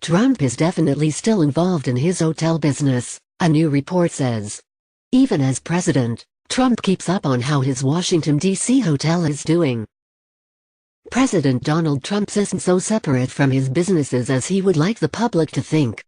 Trump is definitely still involved in his hotel business, a new report says. Even as president, Trump keeps up on how his Washington, D.C. hotel is doing. President Donald Trump isn't so separate from his businesses as he would like the public to think.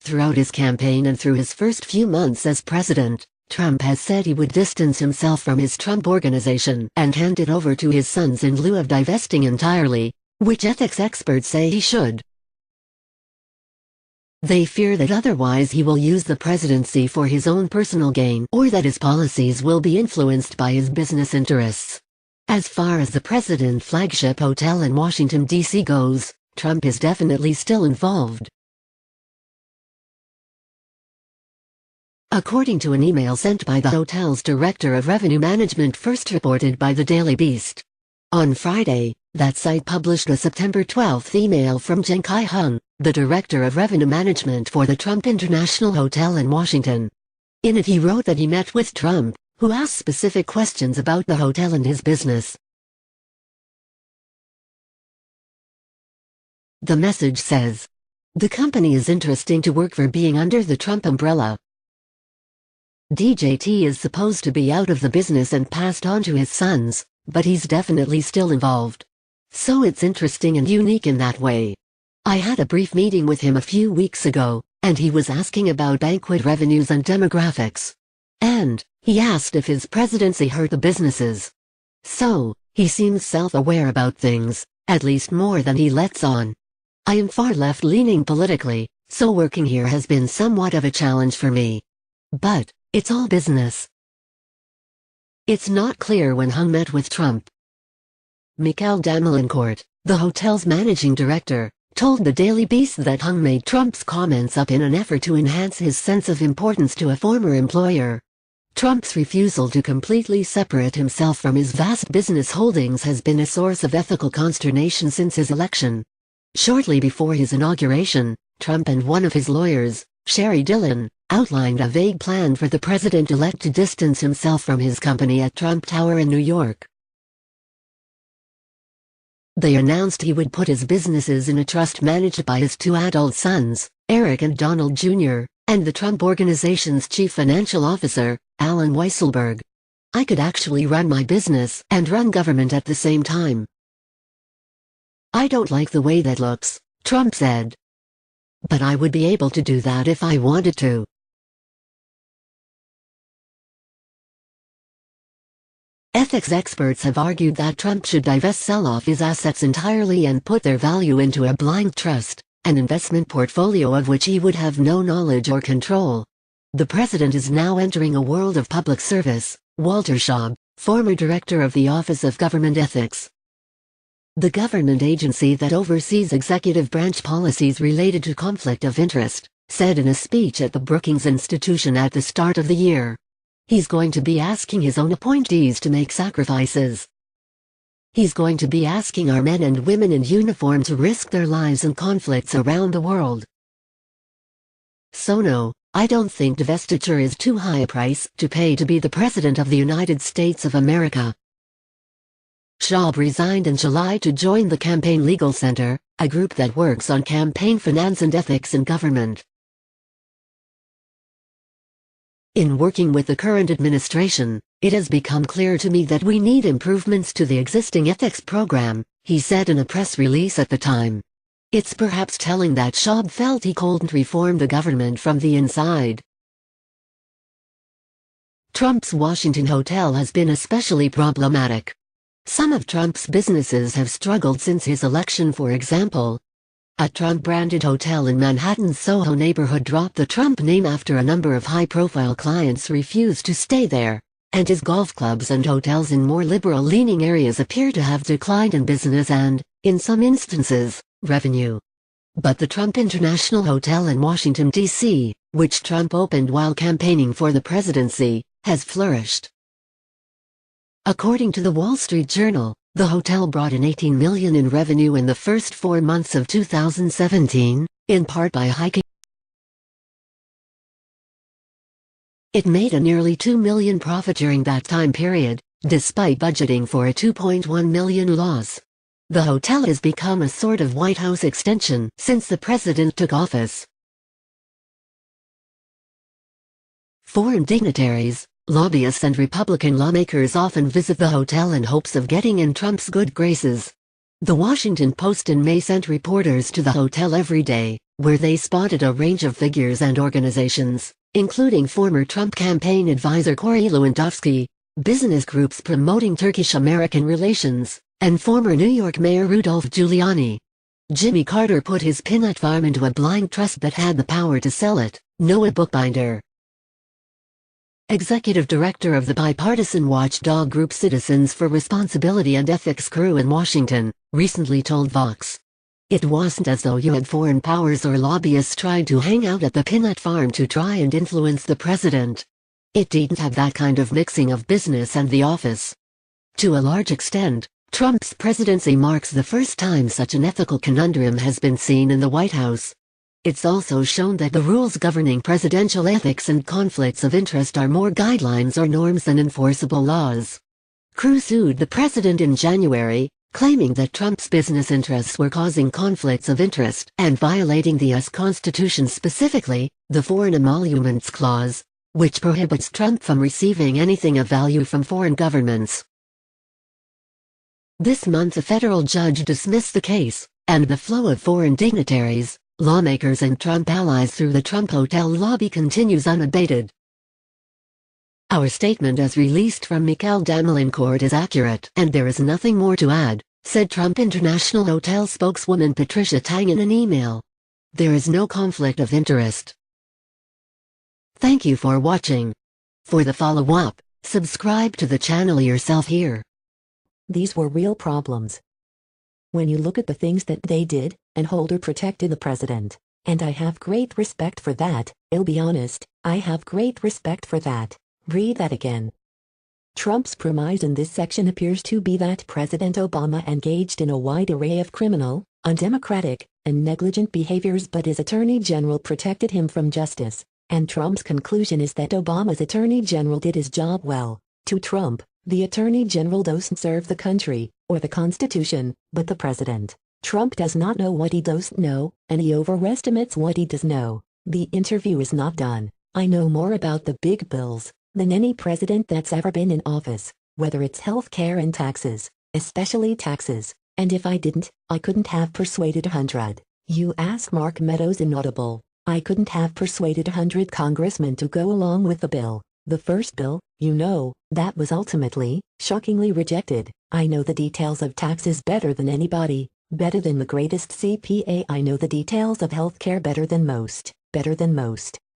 Throughout his campaign and through his first few months as president, Trump has said he would distance himself from his Trump Organization and hand it over to his sons in lieu of divesting entirely, which ethics experts say he should. They fear that otherwise he will use the presidency for his own personal gain or that his policies will be influenced by his business interests. As far as the president's flagship hotel in Washington, D.C. goes, Trump is definitely still involved. According to an email sent by the hotel's Director of Revenue Management first reported by the Daily Beast. On Friday, that site published a September 12 email from Jen Kai-hung, the Director of Revenue Management for the Trump International Hotel in Washington. In it he wrote that he met with Trump, who asked specific questions about the hotel and his business. The message says, "The company is interesting to work for being under the Trump umbrella. DJT is supposed to be out of the business and passed on to his sons, but he's definitely still involved. So it's interesting and unique in that way. I had a brief meeting with him a few weeks ago, and he was asking about banquet revenues and demographics. And he asked if his presidency hurt the businesses. So, he seems self-aware about things, at least more than he lets on. I am far left-leaning politically, so working here has been somewhat of a challenge for me. But it's all business." It's not clear when Hung met with Trump. Michael Damelincourt, the hotel's managing director, told the Daily Beast that Hung made Trump's comments up in an effort to enhance his sense of importance to a former employer. Trump's refusal to completely separate himself from his vast business holdings has been a source of ethical consternation since his election. Shortly before his inauguration, Trump and one of his lawyers, Sherry Dillon, outlined a vague plan for the president-elect to distance himself from his company at Trump Tower in New York. They announced he would put his businesses in a trust managed by his two adult sons, Eric and Donald Jr., and the Trump Organization's chief financial officer, Alan Weisselberg. I could actually run my business and run government at the same time. I don't like the way that looks, Trump said. But I would be able to do that if I wanted to. Ethics experts have argued that Trump should sell off his assets entirely and put their value into a blind trust, an investment portfolio of which he would have no knowledge or control. The president is now entering a world of public service, Walter Shaub, former director of the Office of Government Ethics, the government agency that oversees executive branch policies related to conflict of interest, said in a speech at the Brookings Institution at the start of the year. He's going to be asking his own appointees to make sacrifices. He's going to be asking our men and women in uniform to risk their lives in conflicts around the world. So no, I don't think divestiture is too high a price to pay to be the President of the United States of America. Shaub resigned in July to join the Campaign Legal Center, a group that works on campaign finance and ethics in government. In working with the current administration, it has become clear to me that we need improvements to the existing ethics program, he said in a press release at the time. It's perhaps telling that Shaub felt he couldn't reform the government from the inside. Trump's Washington hotel has been especially problematic. Some of Trump's businesses have struggled since his election. For example, a Trump-branded hotel in Manhattan's Soho neighborhood dropped the Trump name after a number of high-profile clients refused to stay there, and his golf clubs and hotels in more liberal-leaning areas appear to have declined in business and, in some instances, revenue. But the Trump International Hotel in Washington, D.C., which Trump opened while campaigning for the presidency, has flourished. According to the Wall Street Journal, the hotel brought in $18 million in revenue in the first 4 months of 2017, in part by hiking. It made a nearly $2 million profit during that time period, despite budgeting for a $2.1 million loss. The hotel has become a sort of White House extension since the president took office. Foreign dignitaries, lobbyists and Republican lawmakers often visit the hotel in hopes of getting in Trump's good graces. The Washington Post in May sent reporters to the hotel every day, where they spotted a range of figures and organizations, including former Trump campaign advisor Corey Lewandowski, business groups promoting Turkish-American relations, and former New York Mayor Rudolph Giuliani. Jimmy Carter put his peanut farm into a blind trust that had the power to sell it, Noah Bookbinder, executive director of the bipartisan watchdog group Citizens for Responsibility and Ethics crew in Washington, recently told Vox. It wasn't as though you had foreign powers or lobbyists trying to hang out at the peanut farm to try and influence the president. It didn't have that kind of mixing of business and the office. To a large extent, Trump's presidency marks the first time such an ethical conundrum has been seen in the White House. It's also shown that the rules governing presidential ethics and conflicts of interest are more guidelines or norms than enforceable laws. Crew sued the president in January, claiming that Trump's business interests were causing conflicts of interest and violating the U.S. Constitution, specifically the Foreign Emoluments Clause, which prohibits Trump from receiving anything of value from foreign governments. This month a federal judge dismissed the case, and the flow of foreign dignitaries, lawmakers and Trump allies through the Trump Hotel lobby continues unabated. Our statement as released from Michael Damelincourt is accurate and there is nothing more to add, said Trump International Hotel spokeswoman Patricia Tang in an email. There is no conflict of interest. Thank you for watching. For the follow-up, subscribe to the channel yourself here. These were real problems. When you look at the things that they did, and Holder protected the president. And I have great respect for that, I'll be honest, I have great respect for that. Read that again. Trump's premise in this section appears to be that President Obama engaged in a wide array of criminal, undemocratic, and negligent behaviors, but his Attorney General protected him from justice. And Trump's conclusion is that Obama's Attorney General did his job well. To Trump, the Attorney General doesn't serve the country, or the Constitution, but the president. Trump does not know what he doesn't know, and he overestimates what he does know. The interview is not done. I know more about the big bills than any president that's ever been in office, whether it's health care and taxes, especially taxes, and if I didn't, I couldn't have persuaded 100. You ask Mark Meadows in Audible. I couldn't have persuaded 100 congressmen to go along with the bill. The first bill, that was ultimately, shockingly rejected. I know the details of taxes better than anybody, better than the greatest CPA. I know the details of healthcare better than most.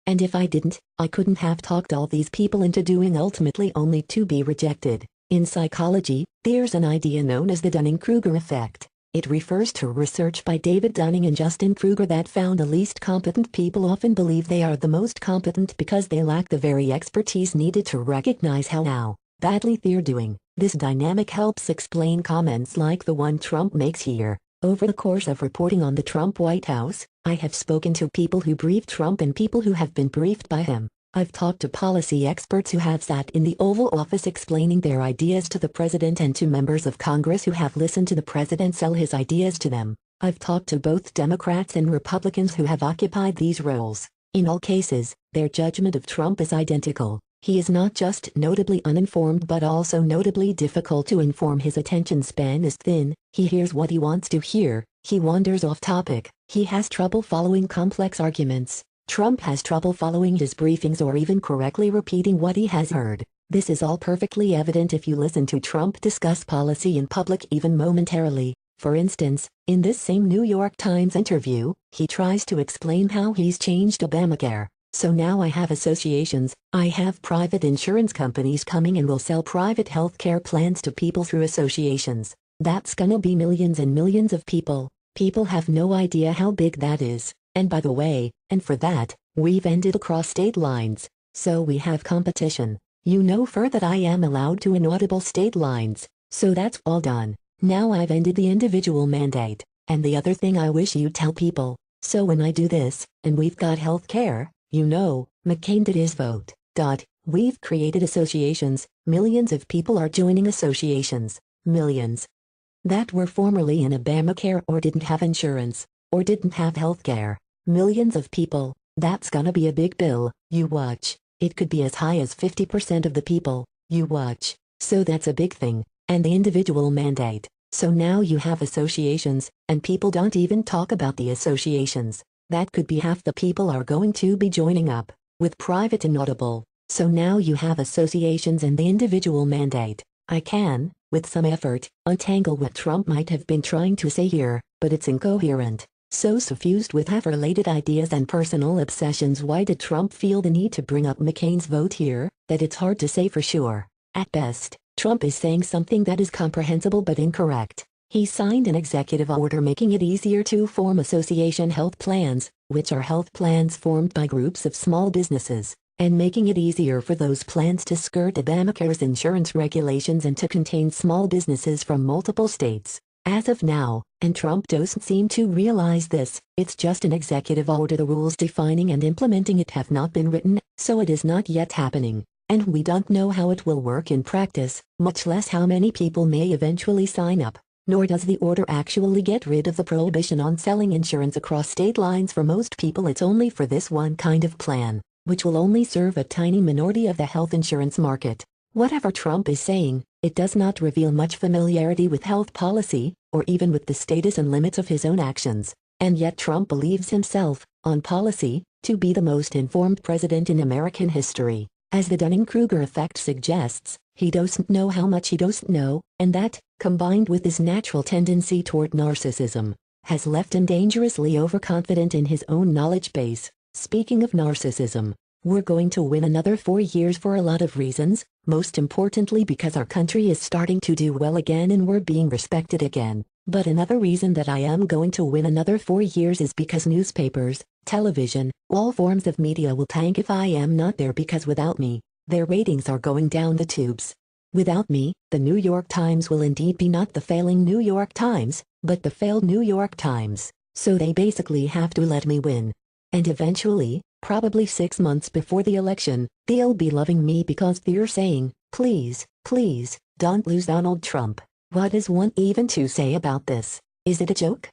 And if I didn't, I couldn't have talked all these people into doing ultimately only to be rejected. In psychology, there's an idea known as the Dunning-Kruger effect. It refers to research by David Dunning and Justin Kruger that found the least competent people often believe they are the most competent because they lack the very expertise needed to recognize how badly they're doing. This dynamic helps explain comments like the one Trump makes here. Over the course of reporting on the Trump White House, I have spoken to people who briefed Trump and people who have been briefed by him. I've talked to policy experts who have sat in the Oval Office explaining their ideas to the president and to members of Congress who have listened to the president sell his ideas to them. I've talked to both Democrats and Republicans who have occupied these roles. In all cases, their judgment of Trump is identical. He is not just notably uninformed but also notably difficult to inform. His attention span is thin, he hears what he wants to hear, he wanders off topic, he has trouble following complex arguments. Trump has trouble following his briefings or even correctly repeating what he has heard. This is all perfectly evident if you listen to Trump discuss policy in public even momentarily. For instance, in this same New York Times interview, he tries to explain how he's changed Obamacare. So now I have associations, I have private insurance companies coming and will sell private health care plans to people through associations. That's gonna be millions and millions of people. People have no idea how big that is. And by the way, and for that, we've ended across state lines. So we have competition. That I am allowed to inaudible state lines. So that's all done. Now I've ended the individual mandate. And the other thing I wish you'd tell people. So when I do this, and we've got health care, McCain did his vote. We've created associations. Millions of people are joining associations. Millions. that were formerly in Obamacare or didn't have insurance, or didn't have health care. Millions of people. That's gonna be a big bill, you watch. It could be as high as 50% of the people, you watch. So that's a big thing. And the individual mandate. So now you have associations, and people don't even talk about the associations. That could be half the people are going to be joining up, with private and audible. So now you have associations and the individual mandate. I can, with some effort, untangle what Trump might have been trying to say here, but it's incoherent. So suffused with half-related ideas and personal obsessions, why did Trump feel the need to bring up McCain's vote here, that it's hard to say for sure. At best, Trump is saying something that is comprehensible but incorrect. He signed an executive order making it easier to form association health plans, which are health plans formed by groups of small businesses, and making it easier for those plans to skirt Obamacare's insurance regulations and to contain small businesses from multiple states. As of now, and Trump doesn't seem to realize this, it's just an executive order. The rules defining and implementing it have not been written, so it is not yet happening. And we don't know how it will work in practice, much less how many people may eventually sign up. Nor does the order actually get rid of the prohibition on selling insurance across state lines. For most people it's only for this one kind of plan, which will only serve a tiny minority of the health insurance market. Whatever Trump is saying, it does not reveal much familiarity with health policy, or even with the status and limits of his own actions. And yet Trump believes himself, on policy, to be the most informed president in American history. As the Dunning-Kruger effect suggests, he doesn't know how much he doesn't know, and that, combined with his natural tendency toward narcissism, has left him dangerously overconfident in his own knowledge base. Speaking of narcissism, we're going to win another 4 years for a lot of reasons, most importantly because our country is starting to do well again and we're being respected again. But another reason that I am going to win another 4 years is because newspapers, television, all forms of media will tank if I am not there, because without me, their ratings are going down the tubes. Without me, the New York Times will indeed be not the failing New York Times, but the failed New York Times. So they basically have to let me win. And eventually, probably 6 months before the election, they'll be loving me because they're saying, please, please, don't lose Donald Trump. What is one even to say about this? Is it a joke?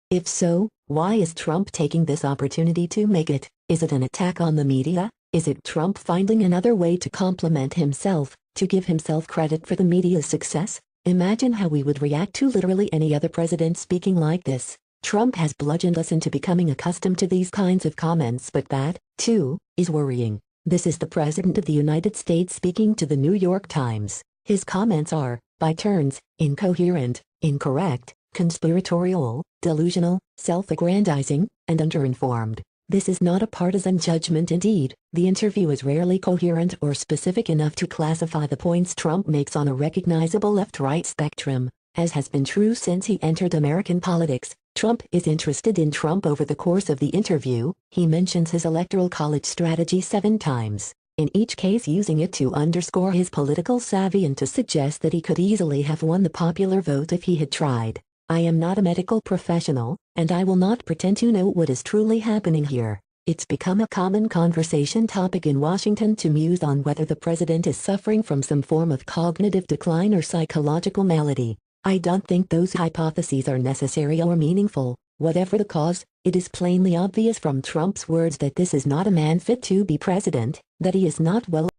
If so, why is Trump taking this opportunity to make it? Is it an attack on the media? Is it Trump finding another way to compliment himself, to give himself credit for the media's success? Imagine how we would react to literally any other president speaking like this. Trump has bludgeoned us into becoming accustomed to these kinds of comments, but that, too, is worrying. This is the President of the United States speaking to the New York Times. His comments are, by turns, incoherent, incorrect, conspiratorial, delusional, self-aggrandizing, and underinformed. This is not a partisan judgment. Indeed, the interview is rarely coherent or specific enough to classify the points Trump makes on a recognizable left-right spectrum. As has been true since he entered American politics, Trump is interested in Trump. Over the course of the interview, he mentions his electoral college strategy 7 times, in each case using it to underscore his political savvy and to suggest that he could easily have won the popular vote if he had tried. I am not a medical professional, and I will not pretend to know what is truly happening here. It's become a common conversation topic in Washington to muse on whether the president is suffering from some form of cognitive decline or psychological malady. I don't think those hypotheses are necessary or meaningful. Whatever the cause, it is plainly obvious from Trump's words that this is not a man fit to be president, that he is not well